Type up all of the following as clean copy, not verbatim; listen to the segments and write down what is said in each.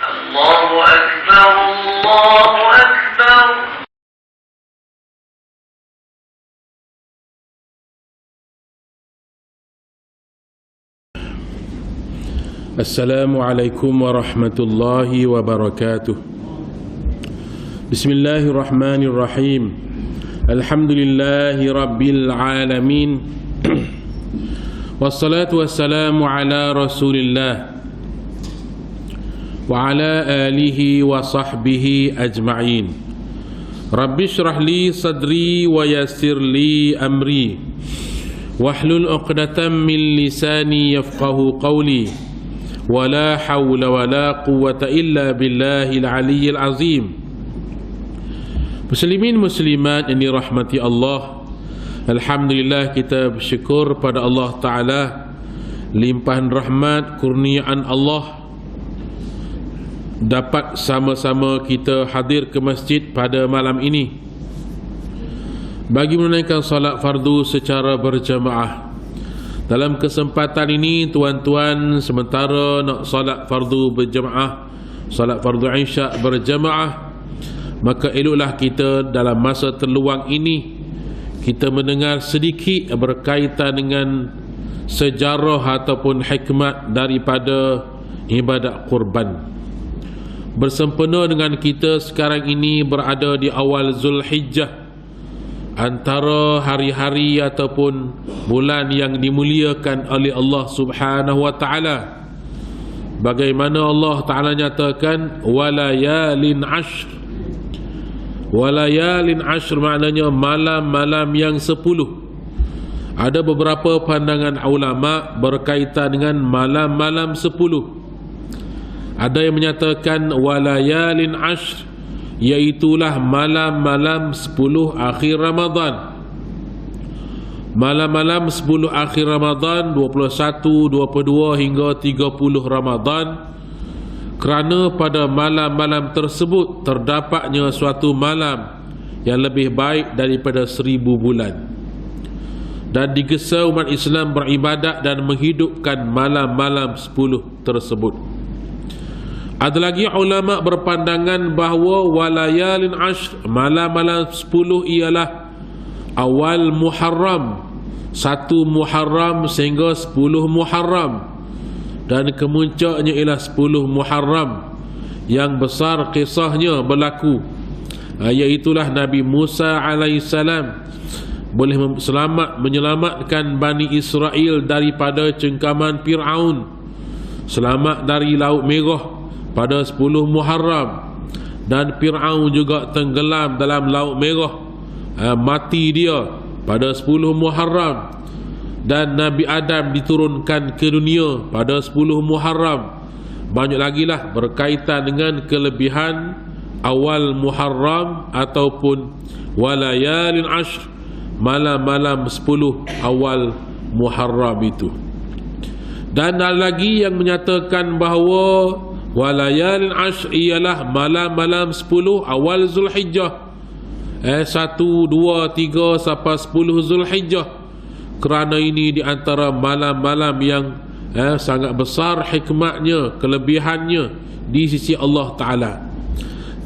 الله أكبر الله أكبر. Assalamualaikum warahmatullahi wabarakatuh. Bismillahirrahmanirrahim. Alhamdulillahi rabbil alamin. Wassalatu wassalamu ala rasulillah wa ala alihi wa sahbihi ajma'in. Rabbi shrah li sadri wa yassir li amri wahlul 'uqdatam min lisani yafqahu qawli. Wala hawla wala quwwata illa billahil aliyyil azim. Muslimin muslimat yang dirahmati Allah, alhamdulillah kita bersyukur pada Allah Ta'ala, limpahan rahmat kurniaan Allah, dapat sama-sama kita hadir ke masjid pada malam ini bagi menunaikan salat fardu secara berjamaah. Dalam kesempatan ini tuan-tuan sementara nak salat fardu berjamaah, salat fardu Isyak berjamaah, maka eloklah kita dalam masa terluang ini kita mendengar sedikit berkaitan dengan sejarah ataupun hikmat daripada ibadat kurban. Bersempena dengan kita sekarang ini berada di awal Zulhijjah, antara hari-hari ataupun bulan yang dimuliakan oleh Allah Subhanahu wa taala. Bagaimana Allah Taala nyatakan walayalin ashr. Walayalin ashr maknanya malam-malam yang 10. Ada beberapa pandangan ulama berkaitan dengan malam-malam 10. Ada yang menyatakan walayalin ashr iaitulah malam-malam 10 akhir Ramadan. Malam-malam 10 akhir Ramadan, 21, 22 hingga 30 Ramadan, kerana pada malam-malam tersebut terdapatnya suatu malam yang lebih baik daripada 1000 bulan. Dan digesa umat Islam beribadat dan menghidupkan malam-malam 10 tersebut. Ada lagi ulama berpandangan bahawa walayalin ashr, malam-malam 10 ialah awal Muharram, 1 Muharram sehingga 10 Muharram, dan kemuncaknya ialah 10 Muharram yang besar kisahnya berlaku, iaitulah Nabi Musa alaihissalam boleh menyelamatkan Bani Israel daripada cengkaman Fir'aun, selamat dari Laut Merah pada 10 Muharram, dan Fir'aun juga tenggelam dalam Laut Merah, mati dia pada 10 Muharram, dan Nabi Adam diturunkan ke dunia pada 10 Muharram. Banyak lagi lah berkaitan dengan kelebihan awal Muharram ataupun walayalin ashr, malam-malam 10 awal Muharram itu. Dan ada lagi yang menyatakan bahawa walayalin ashr ialah malam-malam 10 awal Zulhijjah, 1, 2, 3 sampai 10 Zulhijjah, kerana ini di antara malam-malam yang sangat besar hikmatnya, kelebihannya di sisi Allah Ta'ala.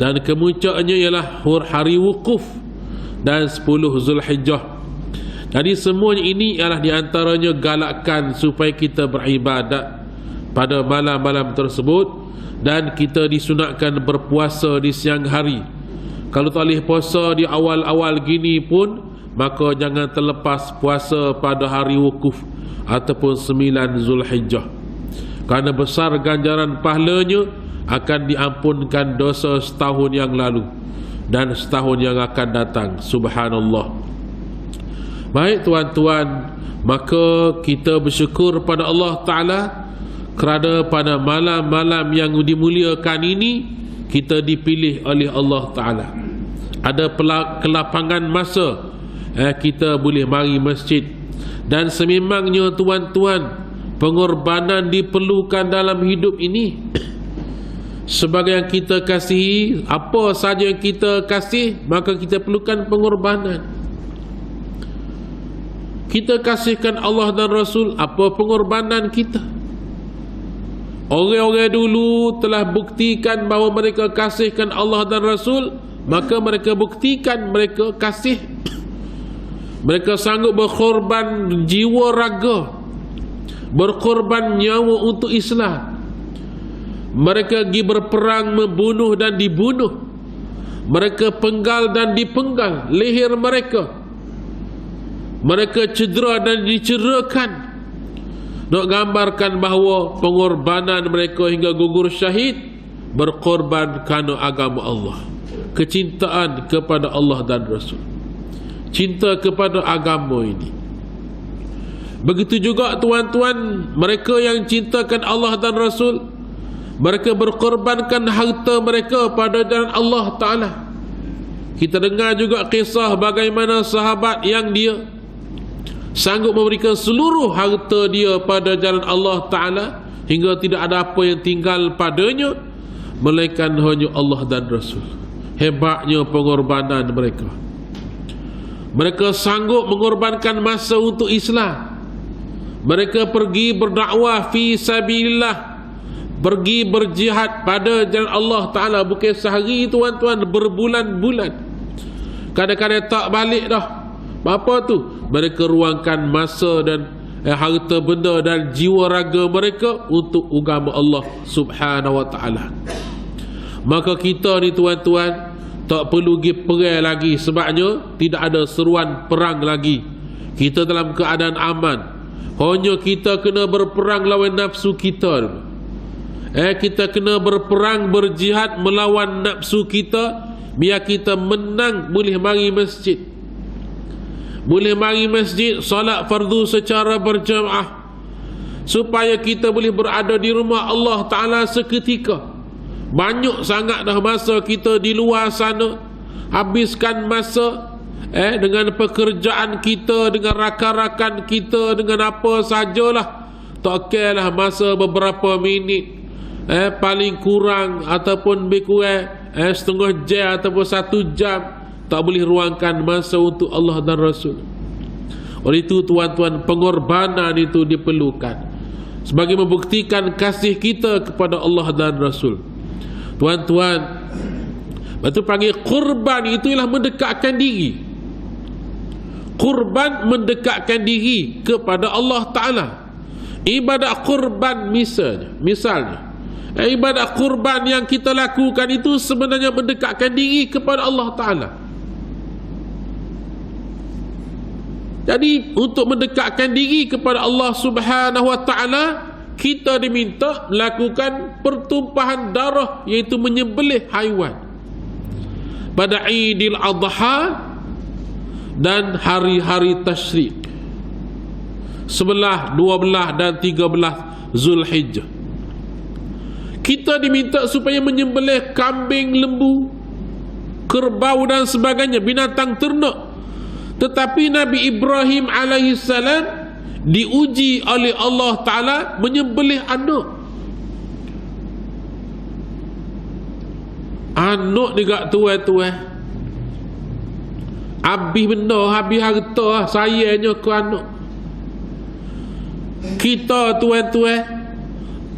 Dan kemuncaknya ialah hari wukuf dan 10 Zulhijjah. Jadi semuanya ini ialah di antaranya galakkan supaya kita beribadat pada malam-malam tersebut. Dan kita disunatkan berpuasa di siang hari. Kalau tak boleh puasa di awal-awal gini pun, maka jangan terlepas puasa pada hari wukuf ataupun 9 Zulhijjah, kerana besar ganjaran pahalanya, akan diampunkan dosa setahun yang lalu dan setahun yang akan datang. Subhanallah. Baik tuan-tuan, maka kita bersyukur pada Allah Ta'ala kerana pada malam-malam yang dimuliakan ini kita dipilih oleh Allah Ta'ala. Ada kelapangan masa kita boleh mari masjid. Dan sememangnya tuan-tuan, pengorbanan diperlukan dalam hidup ini. Sebagai yang kita kasihi, apa saja yang kita kasih, maka kita perlukan pengorbanan. Kita kasihkan Allah dan Rasul, apa pengorbanan kita? Orang-orang dulu telah buktikan bahawa mereka kasihkan Allah dan Rasul, maka mereka buktikan mereka kasih. Mereka sanggup berkorban jiwa raga, berkorban nyawa untuk Islam. Mereka pergi berperang, membunuh dan dibunuh. Mereka penggal dan dipenggal leher mereka. Mereka cedera dan dicederakan. Nak gambarkan bahawa pengorbanan mereka hingga gugur syahid berkorban kerana agama Allah, kecintaan kepada Allah dan Rasul, cinta kepada agama ini. Begitu juga tuan-tuan, mereka yang cintakan Allah dan Rasul, mereka berkorbankan harta mereka pada jalan Allah Ta'ala. Kita dengar juga kisah bagaimana sahabat yang dia sanggup memberikan seluruh harta dia pada jalan Allah Ta'ala hingga tidak ada apa yang tinggal padanya melainkan hanya Allah dan Rasul. Hebatnya pengorbanan mereka. Mereka sanggup mengorbankan masa untuk Islam. Mereka pergi berdakwah fi sabilillah, pergi berjihad pada jalan Allah Ta'ala, bukan sehari tuan-tuan, berbulan-bulan. Kadang-kadang tak balik dah. Apa tu? Mereka ruangkan masa dan harta benda dan jiwa raga mereka untuk agama Allah Subhanahu wa Ta'ala. Maka kita ni tuan-tuan tak perlu pergi perang lagi, sebabnya tidak ada seruan perang lagi. Kita dalam keadaan aman. Hanya kita kena berperang lawan nafsu kita. Kita kena berperang, berjihad melawan nafsu kita. Biar kita menang, boleh mari masjid, boleh mari masjid, solat fardu secara berjamaah, supaya kita boleh berada di rumah Allah Ta'ala seketika. Banyak sangat dah masa kita di luar sana, habiskan masa dengan pekerjaan kita, dengan rakan-rakan kita, dengan apa sajalah. Tak kira lah masa beberapa minit, paling kurang ataupun lebih kurang setengah jam ataupun 1 jam, tak boleh ruangkan masa untuk Allah dan Rasul. Oleh itu tuan-tuan, pengorbanan itu diperlukan sebagai membuktikan kasih kita kepada Allah dan Rasul. Tuan-tuan, itu panggil kurban, itu ialah mendekatkan diri. Kurban mendekatkan diri kepada Allah Ta'ala. Ibadat kurban misalnya ibadat kurban yang kita lakukan itu sebenarnya mendekatkan diri kepada Allah Ta'ala. Jadi untuk mendekatkan diri kepada Allah Subhanahu wa Ta'ala, kita diminta melakukan pertumpahan darah, iaitu menyembelih haiwan pada Idul Adha dan hari-hari tasyrik 11, 12 dan 13 Zulhijjah. Kita diminta supaya menyembelih kambing, lembu, kerbau dan sebagainya, binatang ternak. Tetapi Nabi Ibrahim alaihissalam diuji oleh Allah Ta'ala menyembelih anak. Anak juga tuan-tuan, habis benda, habis harta, sayangnya ke anak. Kita tuan-tuan,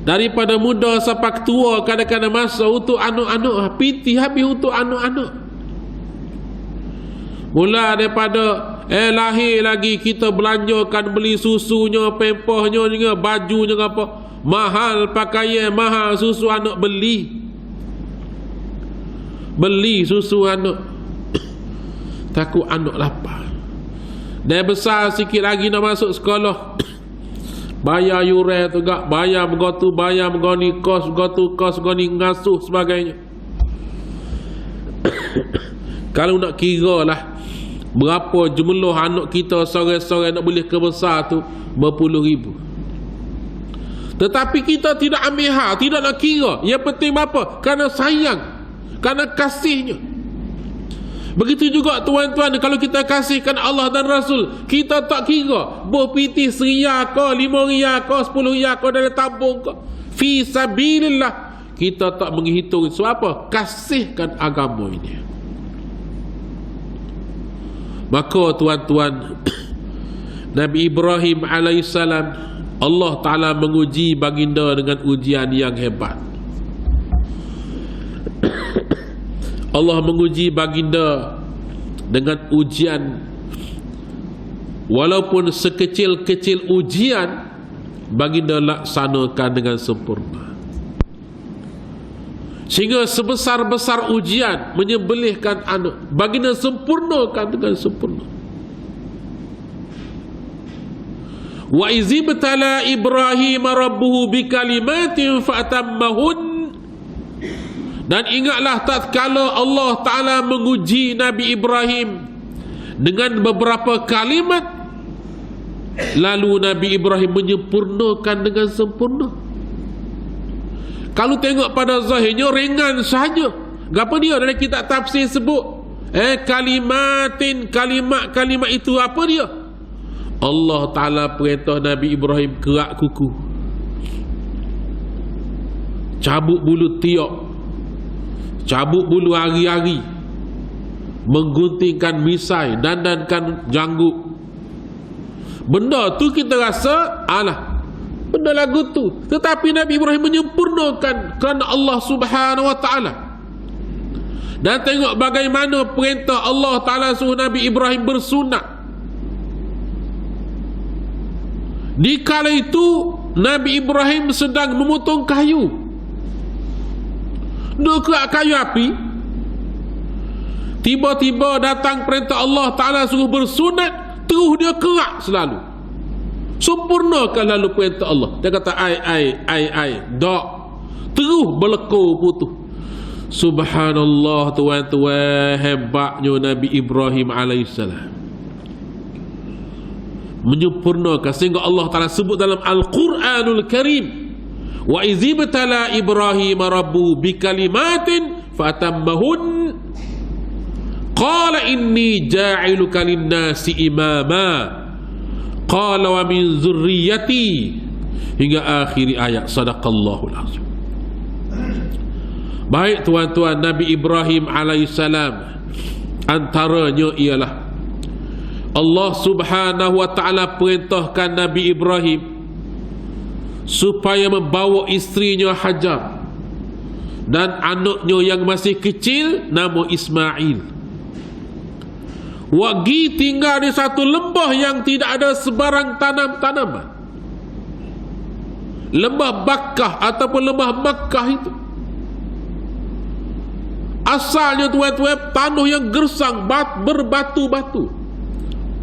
daripada muda sampai tua, kadang-kadang masa untuk anak-anak, piti habis untuk anak-anak. Mula daripada lahir lagi kita belanjakan, beli susunya, pempahnya, bajunya, apa mahal, pakaian mahal, susu anak beli susu anak. Takut anak lapar. Dia besar sikit lagi nak masuk sekolah, bayar yuran tu gak, bayar begitu, bayar begini, kos begitu, kos begini, ngasuh sebagainya. Kalau nak kira lah berapa jumlah anak kita seorang-seorang nak boleh kebesar tu, berpuluh ribu. Tetapi kita tidak ambil hal, tidak nak kira. Yang penting apa? Kerana sayang, kerana kasihnya. Begitu juga tuan-tuan, kalau kita kasihkan Allah dan Rasul, kita tak kira boh piti RM1 ke, RM5 ke, RM10 ke dalam tabung ke, fi sabilillah. Kita tak menghitung sebab apa? Kasihkan agama ini. Maka tuan-tuan, Nabi Ibrahim alaihissalam Allah Ta'ala menguji baginda dengan ujian yang hebat. Allah menguji baginda dengan ujian, walaupun sekecil-kecil ujian, baginda laksanakan dengan sempurna. Sehingga sebesar-besar ujian menyembelihkan anak, baginda sempurnakan dengan sempurna. Wa izibtala Ibrahim rabbuhu bikalimatin fa'tammahun. Dan ingatlah tatkala Allah Ta'ala menguji Nabi Ibrahim dengan beberapa kalimat, lalu Nabi Ibrahim menyempurnakan dengan sempurna. Kalau tengok pada zahirnya ringan sahaja. Apa dia dalam kitab tafsir sebut kalimatin, kalimat itu apa dia? Allah Ta'ala perintah Nabi Ibrahim kerak kuku, cabut bulu tiok, cabut bulu hari-hari, mengguntingkan misai, dandankan janggut. Benda tu kita rasa alah, benda lagu tu. Tetapi Nabi Ibrahim menyempurnakan kerana Allah Subhanahu Wa Ta'ala. Dan tengok bagaimana perintah Allah Ta'ala suruh Nabi Ibrahim bersunat. Di kala itu Nabi Ibrahim sedang memotong kayu. Dia kerak kayu api. Tiba-tiba datang perintah Allah Ta'ala suruh bersunat, terus dia kerak selalu. Sempurnakan lalu perintah Allah. Dia kata ai, dak. Terus berlekor putus. Subhanallah, tuan-tuan, hebatnya Nabi Ibrahim alaihissalam. Menyempurnakan, sehingga Allah Ta'ala sebut dalam Al-Quranul Karim, wa izibtala Ibrahim rabbuhu bikalimatin fa'tammahun qala inni ja'iluka linnasi imama qala wa min zurriyati, hingga akhir ayat. Sadaqallahul azim. Baik tuan-tuan, Nabi Ibrahim alaihissalam antaranya ialah Allah Subhanahu Wa Ta'ala perintahkan Nabi Ibrahim supaya membawa isterinya Hajar dan anaknya yang masih kecil nama Ismail, wagi tinggal di satu lembah yang tidak ada sebarang tanam-tanaman, lembah Bakkah ataupun lembah Makkah itu. Asalnya tuan-tuan tanah yang gersang, berbatu-batu.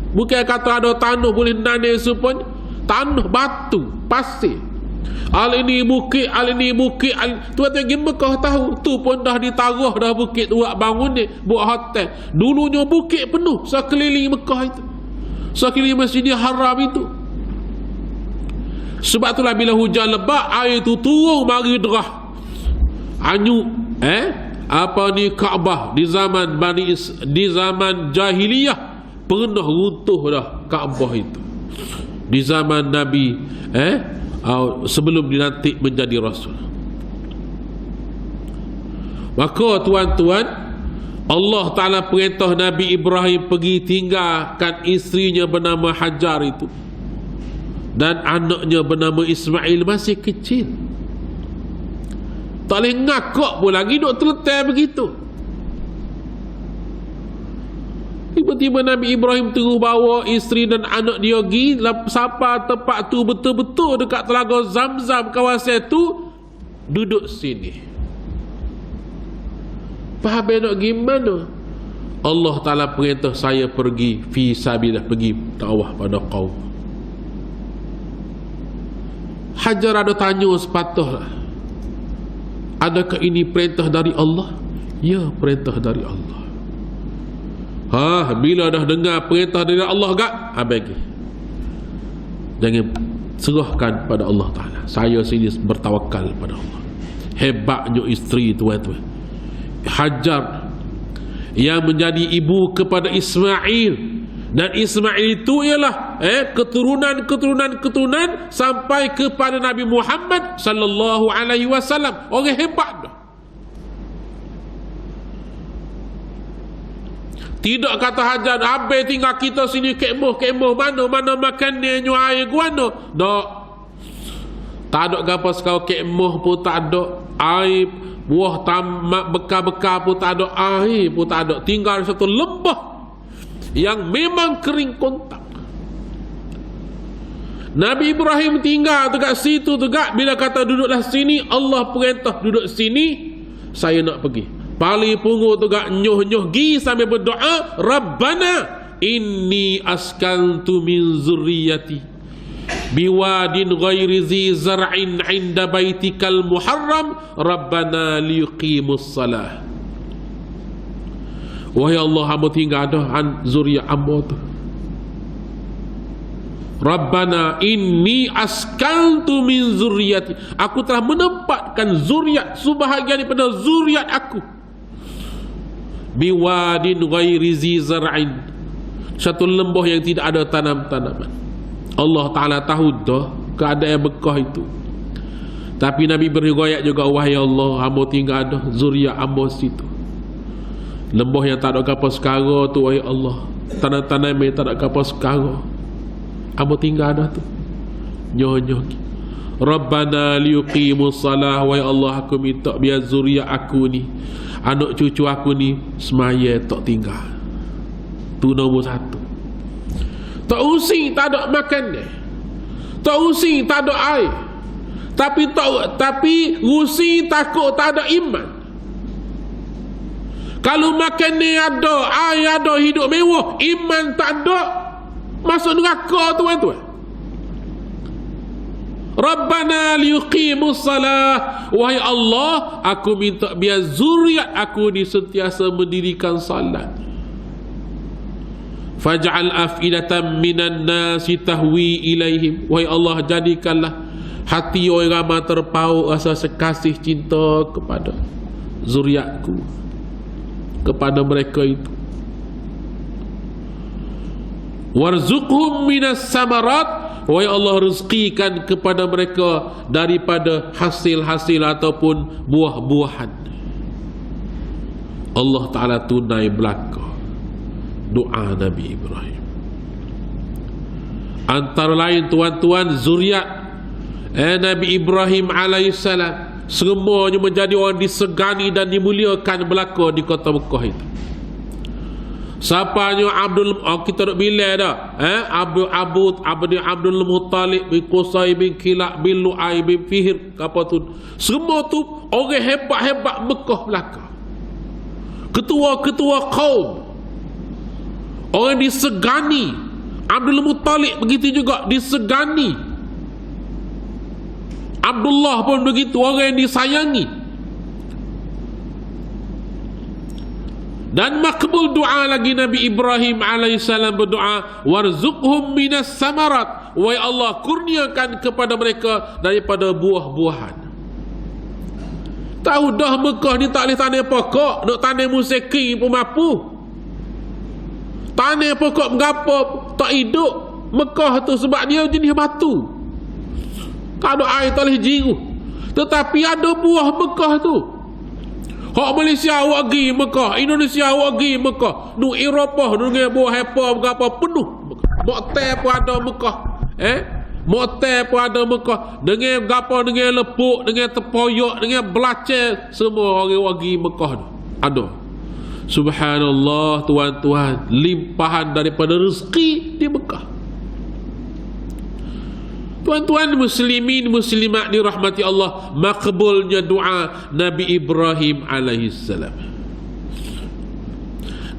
Bukan kata ada tanah boleh nanam supaya tanah batu, pasir. Al ini bukit, tuan-tuan pergi Mekah tahu, tu pun dah ditarah dah bukit buat bangun ni, buat hotel. Dulunya bukit penuh sekeliling Mekah itu, sekeliling Masjidil Haram itu. Sebab itulah bila hujan lebat, air itu turun mari derah. Anyuk apa ni Kaabah di zaman di zaman jahiliyah pernah runtuh dah Kaabah itu di zaman Nabi sebelum dilantik menjadi Rasul. Maka tuan-tuan, Allah Ta'ala perintah Nabi Ibrahim pergi tinggalkan isterinya bernama Hajar itu dan anaknya bernama Ismail masih kecil. Tak boleh ngakak pun lagi duk terletak begitu. Tiba-tiba Nabi Ibrahim terus bawa isteri dan anak dia pergi sampai tempat tu betul-betul dekat telaga Zamzam kawasan tu, duduk sini. Faham nak pergi mana? Allah Ta'ala perintah saya pergi fi sabilillah, pergi dakwah pada kaum. Hajar ada tanya sepatutnya, adakah ini perintah dari Allah? Ya, perintah dari Allah. Bila dah dengar perintah dari Allah gak, bagi. Jangan serahkan pada Allah Ta'ala. Saya sini bertawakal pada Allah. Hebatnya isteri tuan-tuan. Hajar yang menjadi ibu kepada Ismail, dan Ismail itu ialah keturunan sampai kepada Nabi Muhammad sallallahu alaihi wasallam. Orang hebat dah. Tidak kata Hajar, habis tinggal kita sini kemah mana makan ni nyu air guano. Dak. Tak ada gapo sekau kemah pun tak ada air, buah tamak bekar-bekar pun tak ada, air pun tak ada. Tinggal satu lembah yang memang kering kontak. Nabi Ibrahim tinggal dekat situ tegak. Bila kata duduklah sini, Allah perintah duduk sini, saya nak pergi. Pali pungu tegak nyoh-nyoh gi sambil berdoa, Rabbana inni askantu min zurriyati biwadin ghairi zi zar'in 'inda baitikal muharram rabbana liyuqimus salah. Wahai Allah, hamba tinggal dah zuriat hamba tu. Rabbana inni askantu min zurriyati, aku telah menempatkan zuriat, sebahagian daripada zuriat aku, biwadin ghairi zi zar'in, satu lembah yang tidak ada tanam-tanaman. Allah Ta'ala tahu dah keadaan Mekah itu. Tapi Nabi beriwayat juga, wahai Allah, hamba tinggal dah zuriat hamba situ. Lembah yang tak ada apa sekarang tu, wahai Allah, tanam-tanam yang tak ada apa sekarang, hamba tinggal dah tu. Nyoh-nyoh Rabbana liyuqimus salah, wahai Allah, aku minta biar zuriat aku ni, anak cucu aku ni semaya tak tinggal. Tu nombor satu. Tak using tak ada makan dia, tak using tak ada air, tapi using takut tak ada iman. Kalau makan dia ada, air ada, hidup mewah, iman tak ada, masuk neraka tuan-tuan. Rabbana liyuqimus salah, wahai Allah, aku minta biar zuriat aku ni sentiasa mendirikan salat. Faj'al af'idatan minan nasi tahwi ilaihim, wahai Allah, jadikanlah hati orang ramai terpaut rasa sekasih cinta kepada zuriatku, kepada mereka itu. Warzuqhum minas samarat, wahai Allah, rezekikan kepada mereka daripada hasil-hasil ataupun buah-buahan. Allah Ta'ala tunai belaka doa Nabi Ibrahim. Antara lain tuan-tuan, zuriat Nabi Ibrahim alaihissalam semuanya menjadi orang disegani dan dimuliakan belaka di kota Mekah itu. Siapanya kita nak bila dah, Abdul Muttalib bin Qusay bin Kilab bin Lu'ay bin Fihr, apa tu, semua tu orang hebat-hebat Mekah belaka, ketua-ketua kaum, orang disegani. Abdul Muttalib begitu juga disegani. Abdullah pun begitu, orang yang disayangi. Dan makbul doa lagi Nabi Ibrahim alaihissalam berdoa, warzuqhum minas samarat, wahai Allah, kurniakan kepada mereka daripada buah-buahan. Tahu dah Mekah ni tak boleh tanam pokok, nak tanam musiki pun mampu. Tanam pokok mengapa tak hidup Mekah tu, sebab dia jenis batu, tak ada air, tak boleh jiru. Tetapi ada buah Mekah tu. Hak Malaysia awak pergi Mekah, Indonesia awak pergi Mekah, nu Eropah nu dengan buah apa mengapa penuh. Motel pun ada Mekah, motel pun ada Mekah, dengan gapo, dengan lepuk, dengan tepoyak, dengan belacan, semua orang pergi Mekah tu ada. Subhanallah tuan-tuan, limpahan daripada rezeki di Mekah. Tuan-tuan muslimin muslimat dirahmati Allah, makbulnya doa Nabi Ibrahim alaihissalam.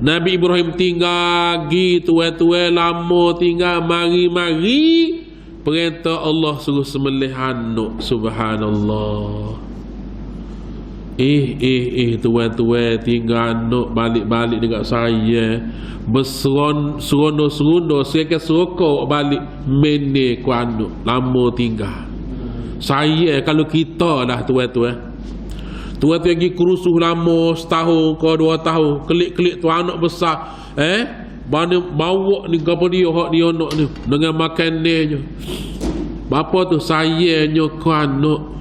Nabi Ibrahim tinggal gi tuan-tuan, lama tinggal, mari-mari perintah Allah suruh sembelih anak. Subhanallah. Tuan-tuan, tinggal anak balik-balik dekat saya, berserono-serono, saya serokok balik mene ku anak, lama tinggal. Saya kalau kita lah tuan-tuan pergi kerusuh lama setahun ke 2 tahun, kelik-kelik tu anak besar, mana bawa ni apa dia, hak dia anak ni dengan makan dia je. Bapa tu sayangnya ku anak.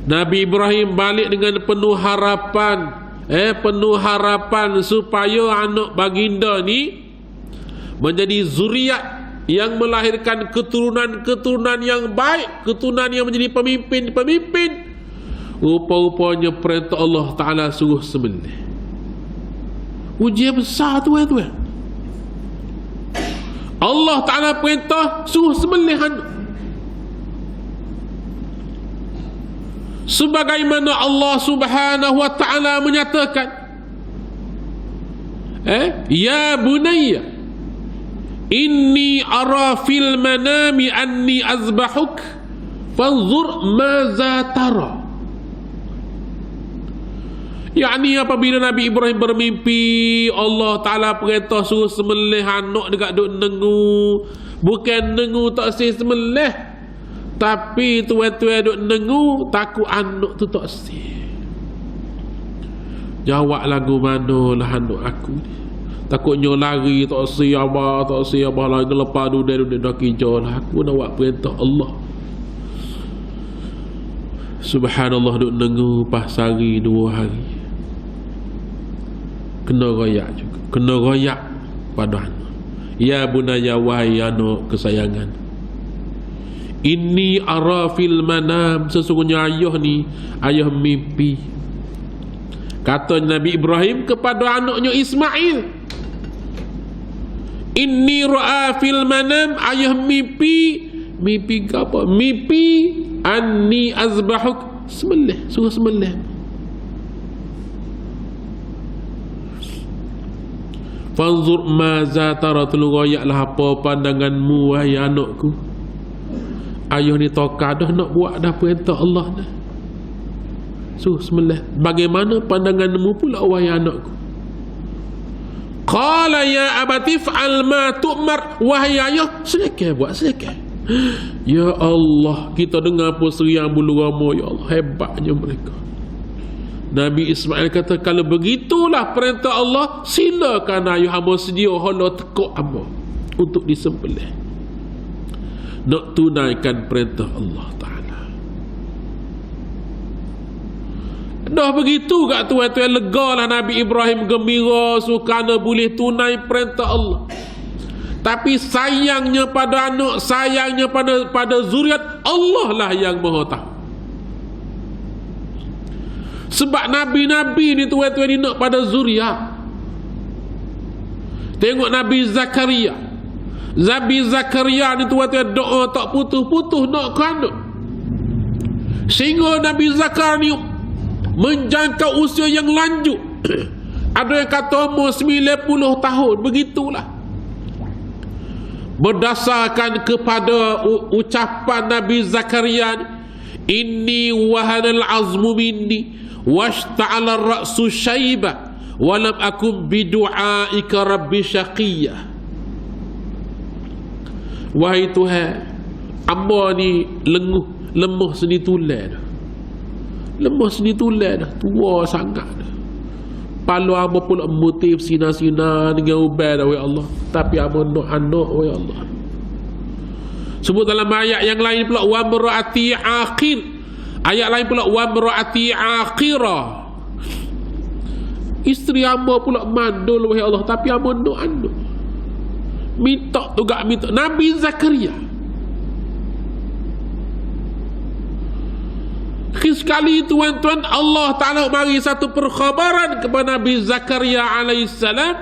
Nabi Ibrahim balik dengan penuh harapan, penuh harapan supaya anak baginda ni menjadi zuriat yang melahirkan keturunan-keturunan yang baik, keturunan yang menjadi pemimpin-pemimpin, rupa-rupanya perintah Allah Ta'ala suruh sembelih. Ujian besar tu tuan. Allah Ta'ala perintah suruh sembelih anak. Sebagaimana Allah Subhanahu wa Ta'ala menyatakan, ya bunayya inni ara fil manami anni azbahuk fanzur maza tara. yakni apabila Nabi Ibrahim bermimpi, Allah Ta'ala perintah suruh sembelih anak dekat duk nengu. Bukan nengu tak sembelih, tapi tuan-tuan duk nengu takut anak tu tak sih. Jawab lagu mana lah anak aku ni. Takutnya lari tak sih abah lagi lepas duduk dah kijau lah. Aku nak buat perintah Allah. Subhanallah, duk nengu pas hari 2 hari. Kena royak juga. Kena royak pada anak. Ya bunaya, wahai anak kesayangan, inni ara fil manam, sesungguhnya ayah ni, ayah mimpi. Kata Nabi Ibrahim kepada anaknya Ismail, inni ra'a fil manam, ayah mimpi. Mimpi apa? Mimpi anni azbahuk, sembelih, suruh sembelih. Fanzur maza tara, tolong royaklah apa pandanganmu wahai anakku. Ayah ni tokah dah nak buat dah perintah Allah dah. Suruh sembelih. Bagaimana pandanganmu pula wahai anakku? Qala ya abati fa'al ma tu'mar, wahai ayah, sedekah buat sedekah. Ya Allah, kita dengar pun seriang bulu rama, ya Allah, hebatnya mereka. Nabi Ismail kata, kalau begitulah perintah Allah, silakan ayah hamba sedia hala tekuk hamba untuk disembelih, nak tunaikan perintah Allah Ta'ala. Dah begitu kat tuan-tuan, legalah Nabi Ibrahim gembira kerana boleh tunai perintah Allah. Tapi sayangnya pada anak, sayangnya pada zuriat, Allah lah yang maha tahu. Sebab Nabi-Nabi ni tuan-tuan ni nak pada zuriat. Tengok Nabi Zakaria. Nabi Zakaria ni tuan-tuan doa tak putus-putus nak ke anak. Sehingga Nabi Zakaria ni menjangkau usia yang lanjut. Ada yang kata umur 90 tahun. Begitulah. Berdasarkan kepada ucapan Nabi Zakaria ni, inni wahanal azmu minni washta'ala ra'su syaiba walam akum bidu'aika rabbi syaqiyah. Wahai Tuhan, hamba ni lemah seni tulang dah. Lemah seni tulang dah, tua sangat dah. Palu hamba pula motif sina-sina dengan ubat dah, wahai Allah. Tapi hamba nak anak, wahai Allah. Sebut dalam ayat yang lain pula, wa mar'ati aqil. Ayat lain pula, wa mar'ati aqira. Isteri hamba pula mandul, wahai Allah, tapi hamba nak anak. Minta tu gak minta. Nabi Zakaria. Sekali tuan-tuan, Allah Ta'ala bagi satu perkhabaran kepada Nabi Zakaria alaihissalam,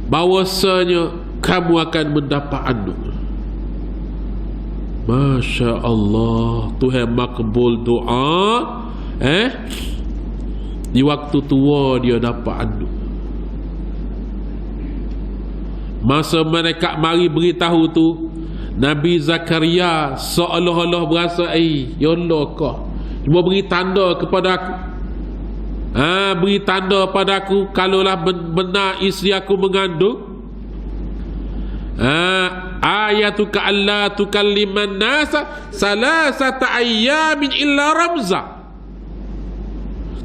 bahwasanya kamu akan mendapat anak. Masya Allah, Tuhan makbul doa. Di waktu tua dia dapat anak. Masa mereka mari beritahu tu, Nabi Zakaria seolah-olah berasa, ya Allah kau cuma beri tanda kepada aku. Beri tanda pada aku kalaulah benar isteri aku mengandung. Ayatuka alla tukalliman nasa salasata ayyamin illa ramza.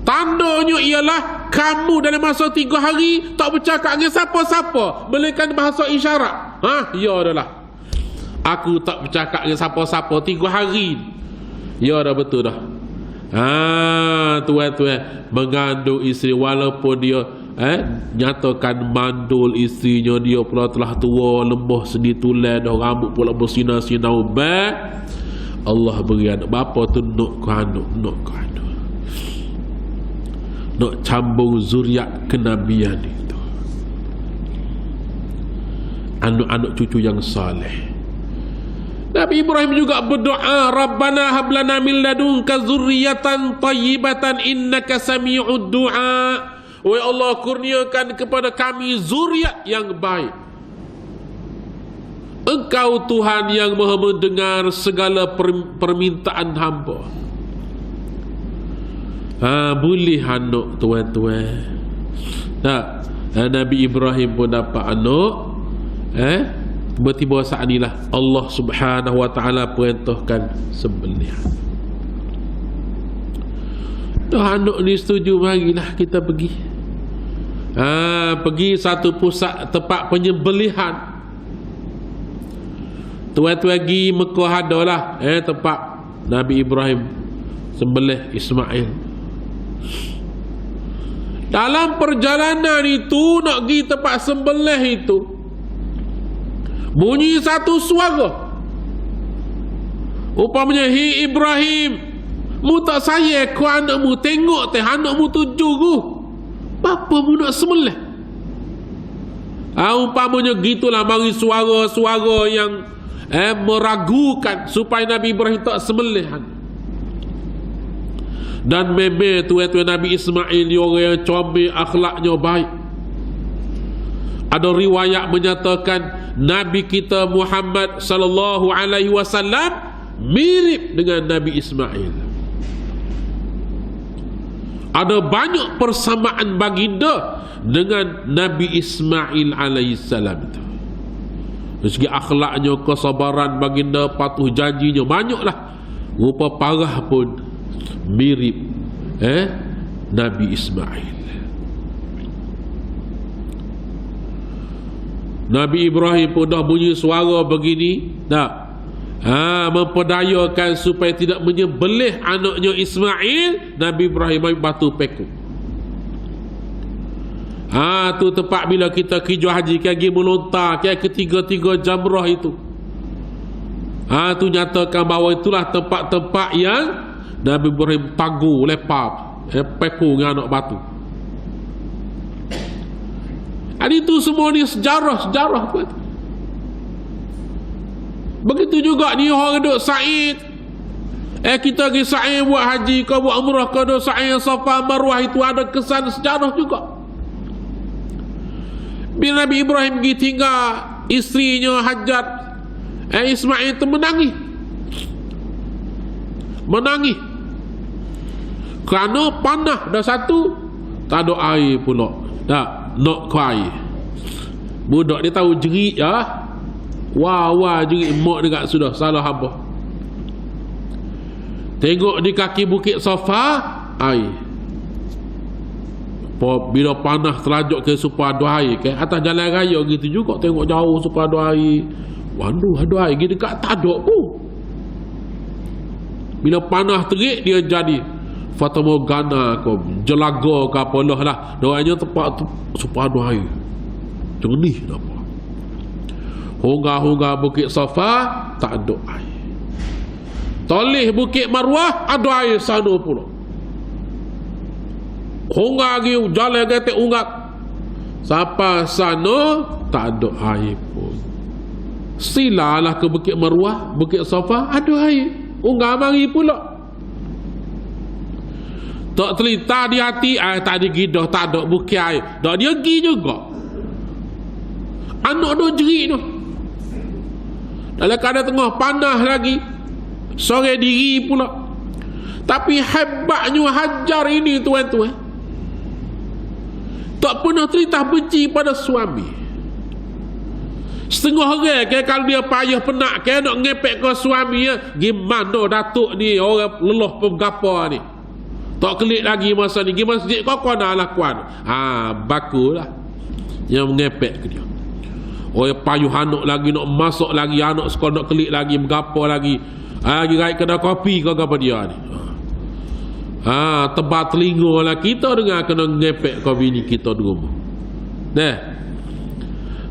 Tandanya ialah kamu dalam masa 3 hari tak bercakap dengan siapa-siapa melainkan bahasa isyarat. Ya adalah, aku tak bercakap dengan siapa-siapa 3 hari. Ya dah, betul dah. Tuan-tuan mengandung isteri walaupun dia nyatakan mandul isterinya, dia pula telah tua, lemah sendi tulang dah, rambut pula bersinar-sinar. Allah beri anak. Bapa tu nak cambung zuriat kenabian itu, anak-anak cucu yang saleh. Nabi Ibrahim juga berdoa, Rabbana hablana min ladunka zurriyatan tayyibatan innaka sami'ud du'a. Wahai Allah, kurniakan kepada kami zuriat yang baik. Engkau Tuhan yang maha mendengar segala permintaan hamba. Boleh anak tuan-tuan. Nabi Ibrahim pun dapat anak. Tiba-tiba saat inilah Allah Subhanahu wa ta'ala perintahkan sembelihan. Anak ni setuju, marilah kita pergi. Pergi satu pusat tempat penyembelihan. Tuan-tuan pergi Mekah adalah tempat Nabi Ibrahim sembelih Ismail. Dalam perjalanan itu nak pergi tempat sembelih itu, bunyi satu suara. Umpamanya, "Hi Ibrahim, mu tak sayang ku anakmu, tengok teh anakmu tujuh ku. Bapa mu nak sembelih?" Umpamanya gitulah, mari suara-suara yang meragukan supaya Nabi Ibrahim tak sembelih. Dan memang tuan-tuan, Nabi Ismail dia orang yang comel, akhlaknya baik. Ada riwayat menyatakan Nabi kita Muhammad sallallahu alaihi wasallam mirip dengan Nabi Ismail. Ada banyak persamaan baginda dengan Nabi Ismail alaihi salam itu. Dari segi akhlaknya, kesabaran baginda, patuh janjinya, banyaklah. Rupa parah pun mirip Nabi Ismail. Nabi Ibrahim pun dah bunyi suara begini, memperdayakan supaya tidak menyembelih anaknya Ismail. Nabi Ibrahim ambil batu pekuk. Tu tempat bila kita kerja haji pergi melontar ketiga-tiga jamrah itu. Tu nyatakan bahawa itulah tempat-tempat yang Nabi Ibrahim tagu, lepap, pekuk dengan anak batu. Itu semua ni sejarah pun. Begitu juga ni orang duduk Sa'id. Kita pergi Sa'id buat haji ke buat umrah ke, duduk Sa'id Safa Marwah, itu ada kesan sejarah juga. Bila Nabi Ibrahim pergi tinggal isterinya Hajar, Ismail itu menangis kerana panah dah satu, tak ada air pula, nak ke air. Budak dia tahu jerit wah jerit mak dekat sudah salah hamba. Tengok di kaki bukit Safa air. Bila panah terajak ke supaya ada air ke atas jalan raya gitu juga, tengok jauh supaya ada air. Waduh, ada air gitu dekat, tak ada pun. Bila panah terik, dia jadi Fata Morgana ke Jelaga ke apalah lah. Doanya tempat tu supaya ada air. Jernih apa. Hongga bukit Safa tak ada air. Toleh bukit Marwah ada air sana pula. Hongga lagi jalan kata ungat. Sampai sana tak ada air pun. Silalah ke bukit Marwah, bukit Safa ada air. Ungat mari pula. Tak terlintas di hati, tak ada gidah, tak ada bukit air. Tak dia pergi juga. Anak dia jerit tu. Dalam keadaan tengah panah lagi, sore diri pula. Tapi hebatnya Hajar ini tuan-tuan, tak pernah terlintas benci pada suami. Setengah orang kalau dia payah penat nak ngepek ke suami, gimana datuk ni orang lelah pegapa ni, tak kelik lagi masa ni, pergi masjid kau nak lakukan. Bakulah yang mengepek ke dia. Orang payuh anak lagi, nak masuk lagi, anak sekolah nak kelik lagi, bergapa lagi, lagi raih kedai kopi ke apa dia ni. Tebal telinga lah kita dengar kena ngepek kau bini kita di rumah.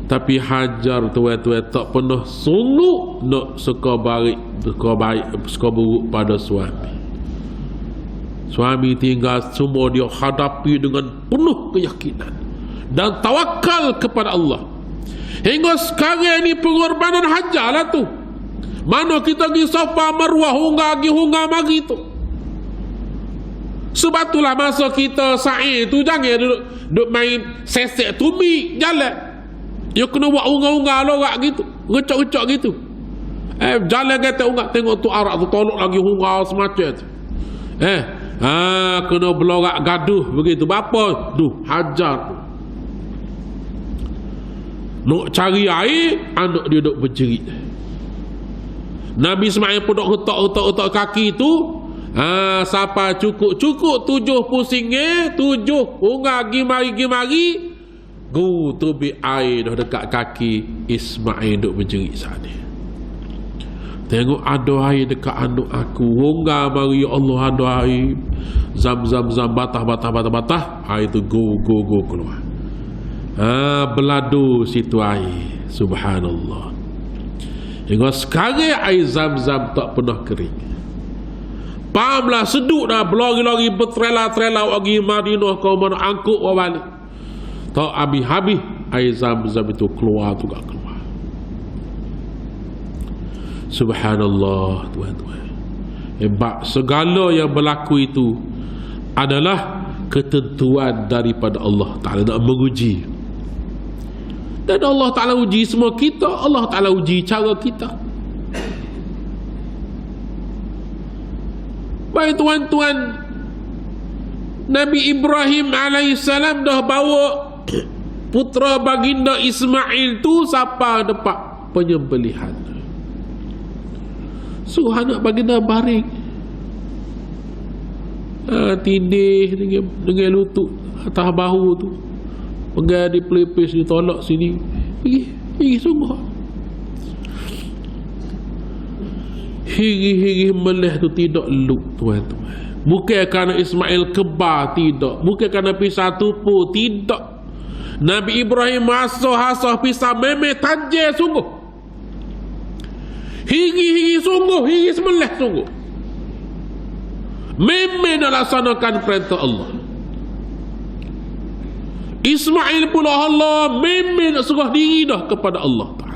Tapi Hajar tuan-tuan tak pernah sungguh nak suka baik, suka buruk pada suami. Suami tinggal semua dia hadapi dengan penuh keyakinan dan tawakal kepada Allah. Hingga sekarang ni pengorbanan Hajar lah tu. Mana kita pergi Safa Marwah hungga mari tu. Sebab itulah masa kita sa'i tu jangan duduk main sesek tumi jalan. Dia kena buat unga-unga lorak gitu, ngecok-ngecok gitu. Jalan kata unga tengok tu arak tu tolok lagi unga semacam tu. Kena belorak gaduh begitu. Bapa tu Hajar tu. Nak cari air, anak dia duduk berjerit. Nabi Ismail pun duduk hutak kaki tu. Sampai cukup 7 pusingnya, 7 unga gimari. Tu bi air dah dekat kaki Ismail duk berjerit sana. Tengok ada air dekat anak aku. Unga mari ya Allah ada air. Zam batah. Air tu go keluar. Beladu situ air. Subhanallah. Hingga sekarang air Zam-Zam tak pernah kering. Pahamlah seduk dah berlari-lari bertrela-trela pergi Madinah kau mana angkut balik. Tak habis air Zam-Zam itu keluar tu gak keluar. Subhanallah tuan-tuan. Hebat. Segala yang berlaku itu adalah ketentuan daripada Allah Ta'ala nak menguji. Dan Allah Ta'ala uji semua kita. Allah Ta'ala uji cara kita. Baik tuan-tuan, Nabi Ibrahim alaihissalam dah bawa putra baginda Ismail tu sampai depan penyembelihan. Suruh anak baginda baring, tindih dengan lutut atas bahu tu, pegang di pelipis ditolak sini, pergi sungguh. Hiri-hiri meleh tu tidak luk tuan-tuan. Bukan kerana Ismail kebar, tidak. Bukan kerana pisah tupu, tidak. Nabi Ibrahim asah pisah memang tajir sungguh. Hiri sungguh, hiri semeleh sungguh. Memang nak laksanakan perintah Allah. Ismail pula Allah memang nak serah diri dah kepada Allah Ta'ala.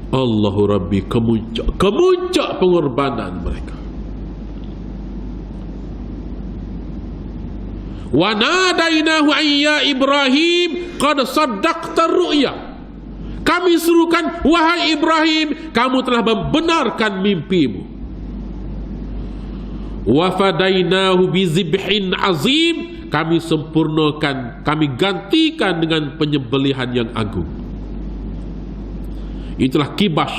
Allahu Rabbi, kemuncak pengorbanan mereka. Wa nadainahu ayya Ibrahim qad saddaqta ru'ya. Kami serukan, wahai Ibrahim, kamu telah membenarkan mimpimu. Wa fadainahu bi zibhin azim. Kami sempurnakan, kami gantikan dengan penyembelihan yang agung. Itulah kibas.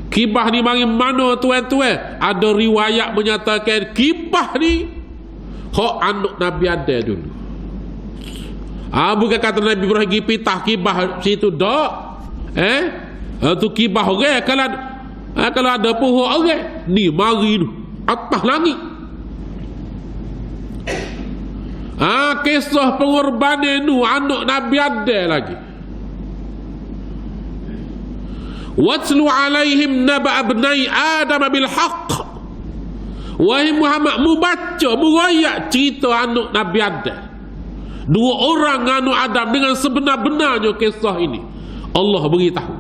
Kibah ni mari mana tuan-tuan? Ada riwayat menyatakan kibah ni hak anak Nabi ada dulu. Bukan kata Nabi Ibrahim pergi pitah kibah situ dak. Tu kibah orang kalau ada pohon orang ni mari tu atas langit. Kisah pengorbanan tu anak Nabi ada lagi. Watlu alaihim naba abnai Adam bil haqq. Wahai Muhammad, membaca, merayak cerita anak Nabi Adam. 2 orang anak Adam dengan sebenar-benarnya kisah ini. Allah beritahu.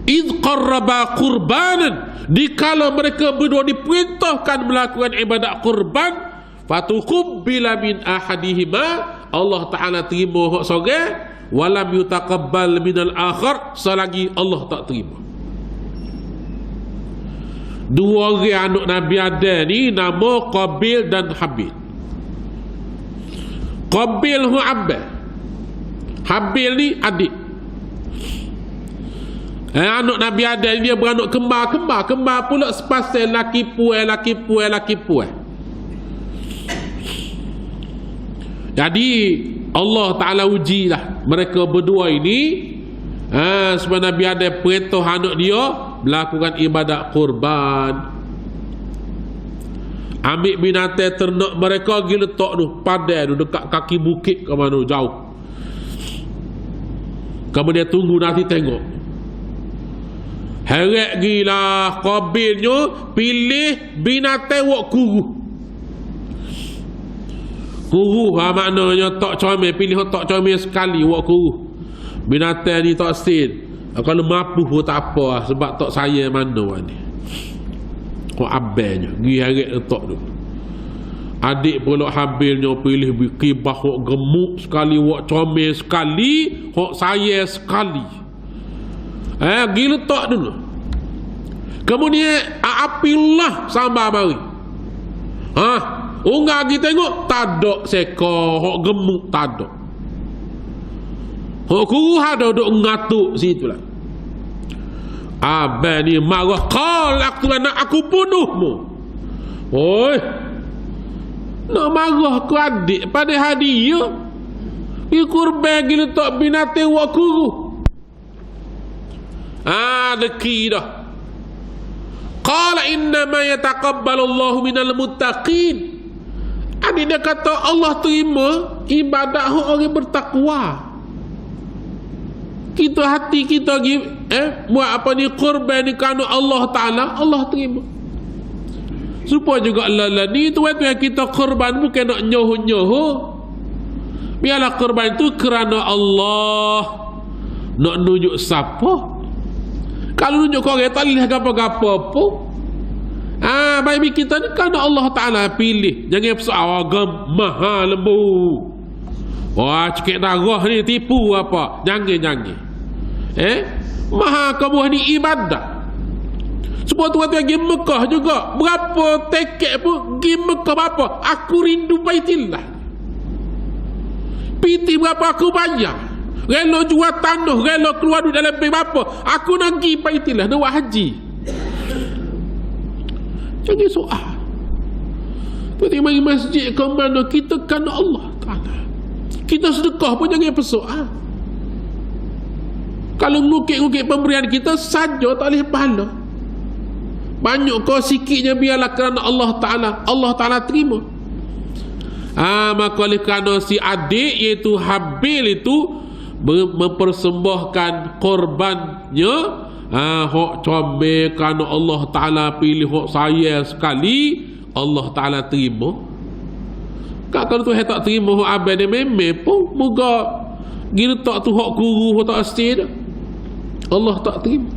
Idh qarraba qurbanan, dikala mereka berdua diperintahkan melakukan ibadat qurban, fatuqabbila min ahadihima, Allah Ta'ala terima hak seorang, walam yutaqabbal minal akhar, selagi Allah tak terima. 2 orang anak Nabi Adam ni nama Qabil dan Habil. Qabil hu abah, Habil ni adik. Anak Nabi Adam dia beranak kembar pula sepasal laki puai. Jadi Allah Ta'ala ujilah mereka berdua ini. Sebab Nabi Adam perintah anak dia melakukan ibadat kurban. Ambil binatang ternak mereka pergi letak tu padai tu dekat kaki bukit ke mana jauh. Kemudian tunggu nanti tengok. Heret gila Qabilnya pilih binatang wak kuru. Kuru maknanya tak comel, pilih tak comel sekali wak kuru. Binatang ni tak sin. Kalau mampu pun tak apa sebab tak saya mana ni. Kau abangnya pergi heret letak tu. Adik pula habilnya pilih kibah wak gemuk sekali, wak comel sekali, wak saya sekali. Pergi letak dulu. Kemudian apilah sambar mari. Unggah pergi tengok tak ada sekor wak gemuk, tak ada. Wak kuru ada duk ngatuk situ lah. Abang ni marah, qal aku bunuhmu. Oi, nak marah ku adik pada hadiah. Dia kurban gila tak binatang wak kuru. Deki dah. Qala innama yataqabbalu Allahu minal muttaqin. Adik dia kata Allah terima ibadat orang bertakwa. Kita hati kita buat apa ni kurban ni kerana Allah Ta'ala, Allah terima. Supaya juga ni tuan-tuan kita kurban bukan nak nyoh-nyoh. Biarlah kurban tu kerana Allah. Nak nunjuk siapa? Kalau nunjuk korang tak boleh apa-apa pun. Baik kita ni kerana Allah Ta'ala pilih. Jangan persoal agam maha lembu. Wah, cekik darah ni tipu apa? Jangan. Maha kabuh ni ibadah. Sebab tuan-tuan pergi Mekah juga. Berapa tiket pun pergi Mekah berapa? Aku rindu Baitillah. Piti berapa aku bayar. Rela jual tanah, rela keluar duit dalam bank berapa? Aku nak pergi Baitillah, nak buat haji. Jangan soal. Tuan-tuan mari masjid ke mana kita kan Allah Ta'ala. Kita sedekah pun jangan persoal. Kalau ngukit-ngukit pemberian kita saja tak boleh pahala. Banyak kau sikitnya biarlah kerana Allah Ta'ala. Allah Ta'ala terima. Maka oleh kerana si adik iaitu Habil itu mempersembahkan korbannya, hak comel kerana Allah Ta'ala pilih hak saya sekali, Allah Ta'ala terima. Kalau tu tak terima hak abang dia memang pun moga gila tak tu hak guru hak tak astir Allah tak terima.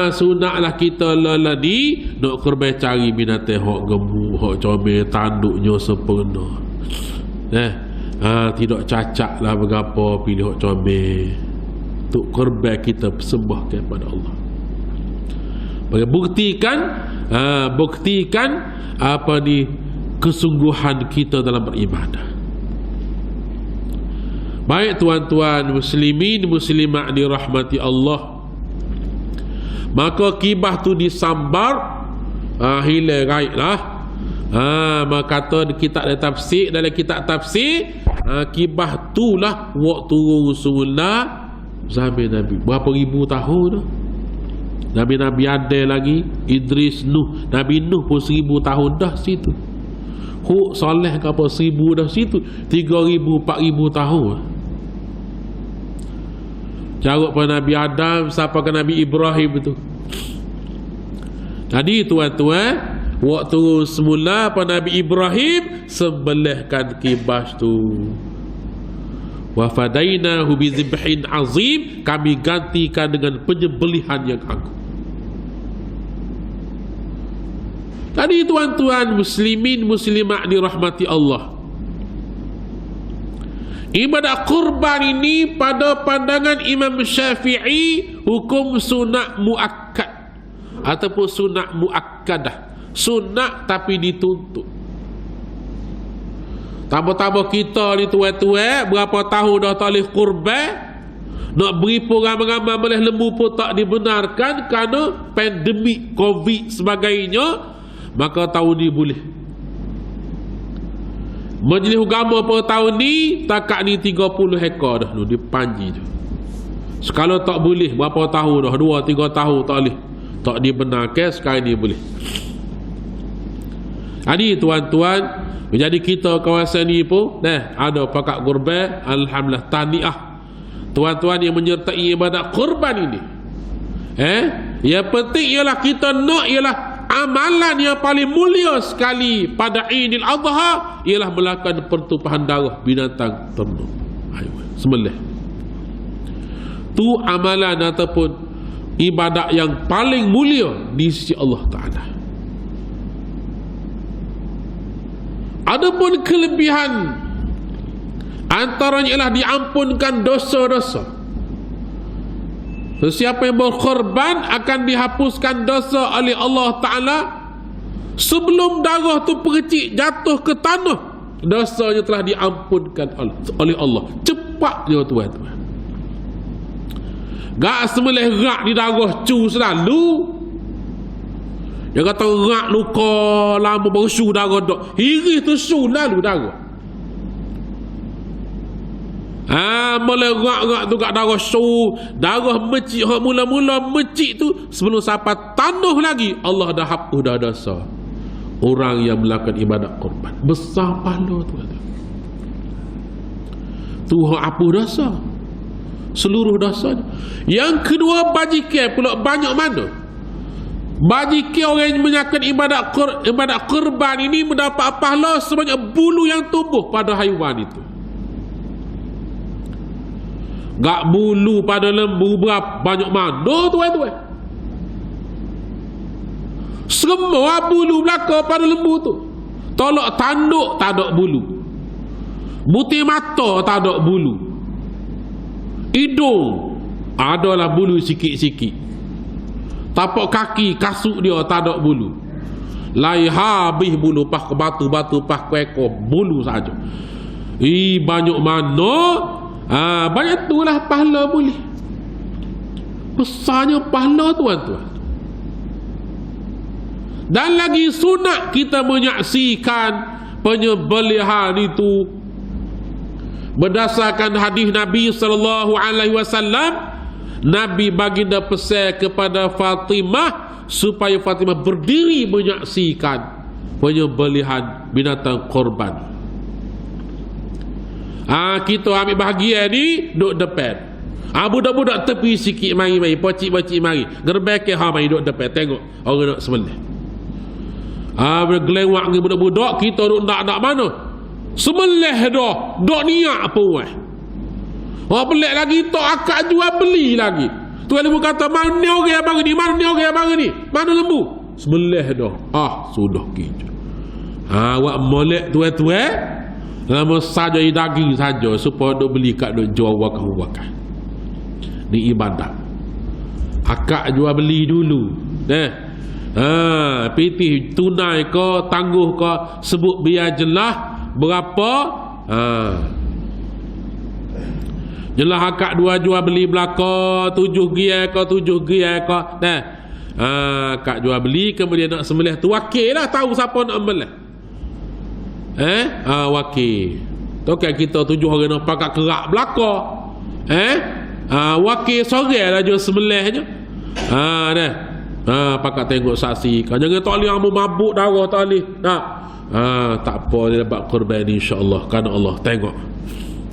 Sunatlah kita laladi nak korban cari binatang hak gemuk, hak comel, tanduknya sempurna. Tidak cacat lah berapa pilih hak comel. Untuk korban kita persembahkan kepada Allah. Buktikan apa ni kesungguhan kita dalam beribadah. Baik tuan-tuan muslimin muslimat dirahmati Allah. Maka kibah tu disambar, hilang gaib lah. Maka kata kitab tafsir, dalam kitab tafsir, kibah tu lah waktu Rasulullah zaman Nabi berapa ribu tahun dah. Nabi-Nabi ada lagi, Idris, Nuh. Nabi Nuh pun 1000 tahun dah situ. Hud, Saleh ke apa 1000 dah situ. 3000, 4000 tahun. Carut pada Nabi Adam sampai ke Nabi Ibrahim itu. Jadi tuan-tuan, waktu semula pada Nabi Ibrahim sembelihkan kibas tu. Wa fadainahu bi dzibhin azim, kami gantikan dengan penyembelihan yang agung. Tadi tuan-tuan muslimin muslimat dirahmati Allah, ibadah kurban ini pada pandangan Imam Syafi'i hukum sunat muakkad ataupun sunat muakkadah. Sunat tapi dituntut. Tambah-tambah kita ni tuan-tuan berapa tahun dah tak boleh kurban, nak beri pun ramai-ramai boleh lembu pun tak dibenarkan kerana pandemik COVID sebagainya, maka tahun ni boleh. Majlis agama pada tahun ni takat ni 30 ekor dah tu dipanji tu. Sekala tak boleh berapa tahun dah, 2-3 tahun tak boleh, tak dibenarkan, sekarang ni boleh. Jadi tuan-tuan, jadi kita kawasan ni pun ada pakat kurban. Alhamdulillah, tahniah tuan-tuan yang menyertai ibadat kurban ini. Yang penting ialah kita nak ialah amalan yang paling mulia sekali pada Idul Adha ialah melakukan pertumpahan darah binatang ternak. Sembelih. Tu amalan ataupun ibadat yang paling mulia di sisi Allah Ta'ala. Adapun kelebihan antaranya ialah diampunkan dosa-dosa. Sesiapa yang berkorban akan dihapuskan dosa oleh Allah Ta'ala sebelum darah tu percik jatuh ke tanah. Dosanya telah diampunkan oleh Allah. Cepatnya tuan-tuan. Gak sembelih rak di darah cu selalu. Dia kata rak luka lama bersu darah dok. Hiri tu su lalu darah. Mula rak tu kat darah su. Darah mecik. Mula-mula mecik tu sebelum sampai tanah lagi Allah dah hapus dah dosa orang yang melakukan ibadat korban. Besar pahala tuan-tuan. Tuhan hapus dosa seluruh dosanya. Yang kedua, bajikan pula banyak mana. Bajikan orang yang menyaksikan ibadat kurban ini mendapat pahala sebanyak bulu yang tumbuh pada haiwan itu. Gak bulu pada lembu berapa banyak mana tuan-tuan. Semua bulu belaka pada lembu tu. Tolak tanduk tak ada bulu. Butir mata tak ada bulu. Hidung adalah bulu sikit-sikit. Tapak kaki kasut dia tak ada bulu. Lai habis bulu pah ke batu-batu pah ke ekor bulu saja. Banyak mana? Banyak itulah pahala boleh. Besarnya pahala tuan-tuan. Dan lagi sunat kita menyaksikan penyembelihan itu berdasarkan hadis Nabi sallallahu alaihi wasallam. Nabi baginda pesan kepada Fatimah supaya Fatimah berdiri menyaksikan penyembelihan binatang korban. Kita ambil bahagian ni duduk depan. Budak-budak tepi sikit mari pocik-pocik mari. Gerbek mari duduk depan tengok orang nak sembelih. Bergelewak dengan budak-budak kita duduk nak mana? Sembelih dah. Dok niat apa weh. Pelik lagi tok akak jual beli lagi. Tuan lembu kata mana orang yang bagi ni? Mana orang yang bagi ni? Mana lembu? Sembelih dah. Sudah gitu. Awak molek tuan-tuan. Lama saja daging saja supaya dok beli kat dok jual wakah-wakah. Ni ibadah. Akak jual beli dulu. Pitih tunai ke tangguh ke sebut biar jelas berapa. Jelas akak dua jual beli belaka 7 gia ke 7 gia ke. Akak jual beli kemudian nak sembelih tu wakil lah tahu siapa nak sembelih. Wakil. Tu kan kita 7 orang nak pakai kerak belaka. Wakil sore lah jual sembelihnya. Pakat tengok saksi. Jangan tak boleh amu mabuk darah tak boleh. Tak apa dia dapat korban insya-Allah kerana Allah tengok.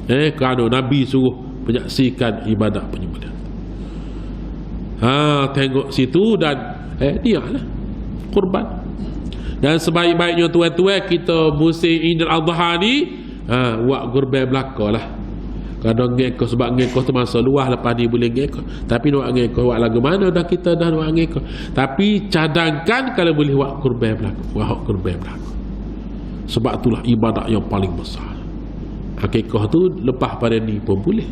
Kerana Nabi suruh menyaksikan ibadat penyembelihan. Tengok situ dan dialah korban. Dan sebaik-baiknya tuan-tuan kita musim Idul Adha ni buat korban belakalah. Kadang ngekor sebab ngekor tu masa luah lepas ni boleh ngekor. Tapi nak ngekor buat lagu mana dah kita dah nak ngekor. Tapi cadangkan kalau boleh buat korban belaka. Buat korban belaka. Sebab itulah ibadat yang paling besar. Akikah tu lepas pada ni pun boleh.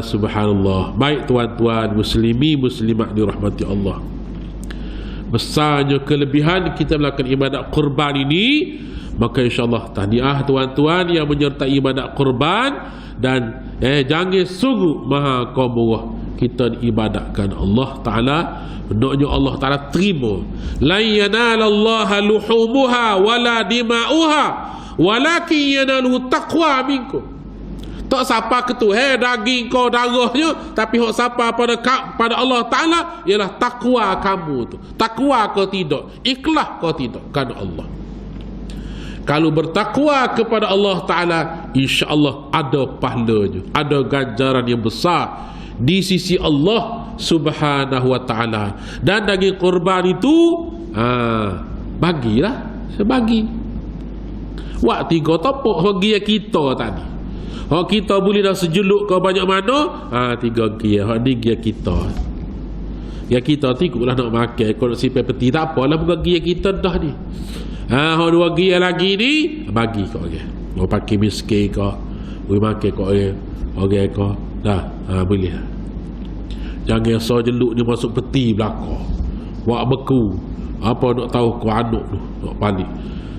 Subhanallah. Baik tuan-tuan muslimat dirahmati Allah. Besarnya kelebihan kita melakukan ibadat kurban ini. Maka insyaAllah tahniah tuan-tuan yang menyertai ibadat kurban. Dan jangan sungguh maha qamurah kita ibadatkan Allah Ta'ala. Benarnya Allah Ta'ala terima. La yanalallaha luhumuha wala dima'uha walakin yanaluhu taqwa minkum. Tak siapa ke tu daging kau darahnya, tapi hak siapa pada Allah Ta'ala ialah takwa kamu tu. Takwa kau tidak, ikhlas kau tidak kerana Allah. Kalau bertakwa kepada Allah Ta'ala, insya-Allah ada pahalanya, ada ganjaran yang besar di sisi Allah Subhanahu wa Ta'ala. Dan daging korban itu bagilah sebagi. Wak 3 topok bagi kita tadi. Hak kita boleh dah sejeluk ke banyak mana? 3 gia. Hak ni gia kita. Ya kita tikuklah nak makan. Kalau nak simpan peti tak apalah, bukan gia kita dah ni. Hak 2 gia lagi ni bagi kau orang. Mau pakai miskin kau, boleh makan kau orang kau. Dah, boleh. Jangan so jeluk ni masuk peti belakang. Wak beku. Apa nak tahu kau anak tu, nak balik.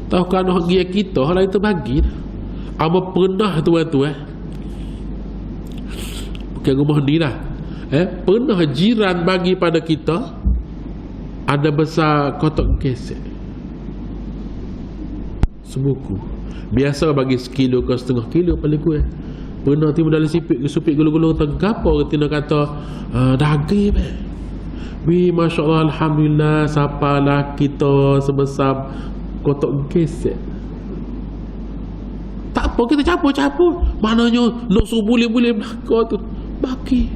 Tahu kan anak gia kita, hal itu bagi. Apa pernah tuan-tuan? Bukan rumah ni lah. Pernah jiran bagi pada kita ada besar kotak kesek sebuku. Biasa bagi 1 kilo ke setengah kilo paling kurang. Pernah tiba dalam supik gulu-gulu tergapo ketina kata daging Masya Allah, Alhamdulillah, sapalah kita sebesar kotak kesek. Tak apa, kita capur-capur. Maknanya nak suruh boleh-boleh belakang tu bagi.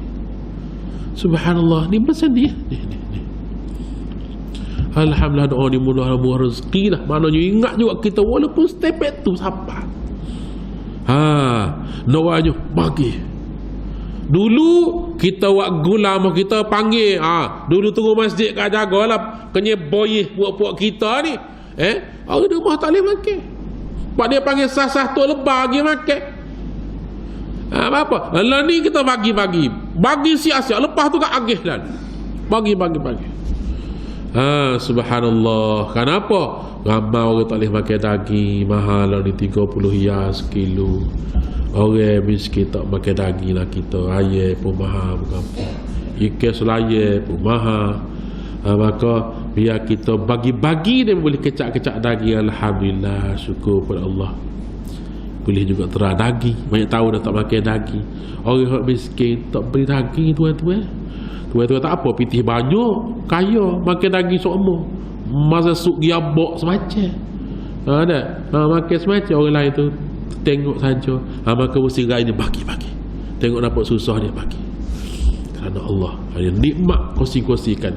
Subhanallah, ni macam ni. Alhamdulillah, doa ni mula rezeki lah. Maknanya ingat juga kita walaupun stepet tu siapa. Doanya bagi. Dulu kita wak gulam kita panggil. Dulu tunggu masjid kat jagalah kena boyih puak-puak kita ni. Orang di rumah tak boleh makan. Pak dia panggil sah-sah tu lebar lagi makan. Apa? Lah ni kita bagi-bagi. Bagi siap-siap, lepas tu tak agih dah. Bagi. Subhanallah. Kenapa? Ramai orang tak boleh makan daging. Mahal lah ni 30 riyal sekilo. Orang miskin tak makan daging lah kita. Ayam pun mahal bukan. Ikan selaya pun mahal. Maka biar kita bagi-bagi dia boleh kecak-kecak daging. Alhamdulillah, syukur pada Allah. Boleh juga terang daging. Banyak tahu dah tak makan daging. Orang miskin tak beri daging tuan-tuan. Tuan-tuan tak apa, pitih banyak, kaya, makan daging semua. Masa suk giabok semacam. Makan semacam orang lain tu tengok saja. Maka mesti rai ni bagi-bagi. Tengok dapat susah dia bagi. Kerana Allah nikmat kongsi-kongsikan.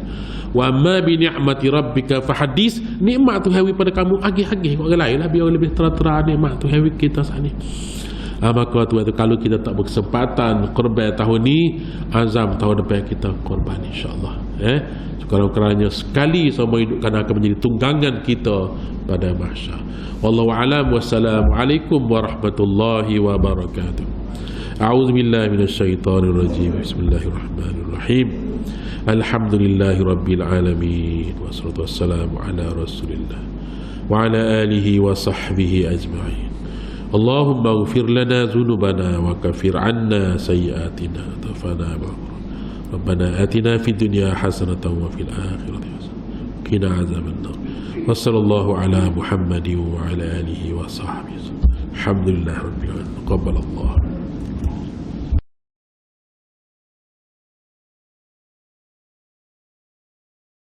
Wa ma bi ni'mati rabbika fahadis. Nikmat tu hawi pada kamu agih-agih orang lain lah, biar lebih terang-terang nikmat tu hawi kita saat ni. Maka tu kalau kita tak berkesempatan korban tahun ni, azam tahun depan kita korban insya-Allah. Kalau kerana sekali seumur hidup kan akan menjadi tunggangan kita pada mahsyar. Wallahu a'lam. Wassalamualaikum warahmatullahi wabarakatuh. A'udzubillahi minasyaitonir rajim. Bismillahirrahmanirrahim. Alhamdulillahi rabbil alamin. Wassalatu wassalamu ala rasulillah wa ala alihi wa sahbihi ajma'in. Allahumma ighfir lana dhunubana wa kaffir 'anna sayyi'atina tafana ba'd. ربنا آتنا في الدنيا حسنة وفي الآخرة حسنة وقنا عذاب النار وصلى الله على محمد وعلى آله وصحبه. الحمد لله رب العالمين. تقبل الله.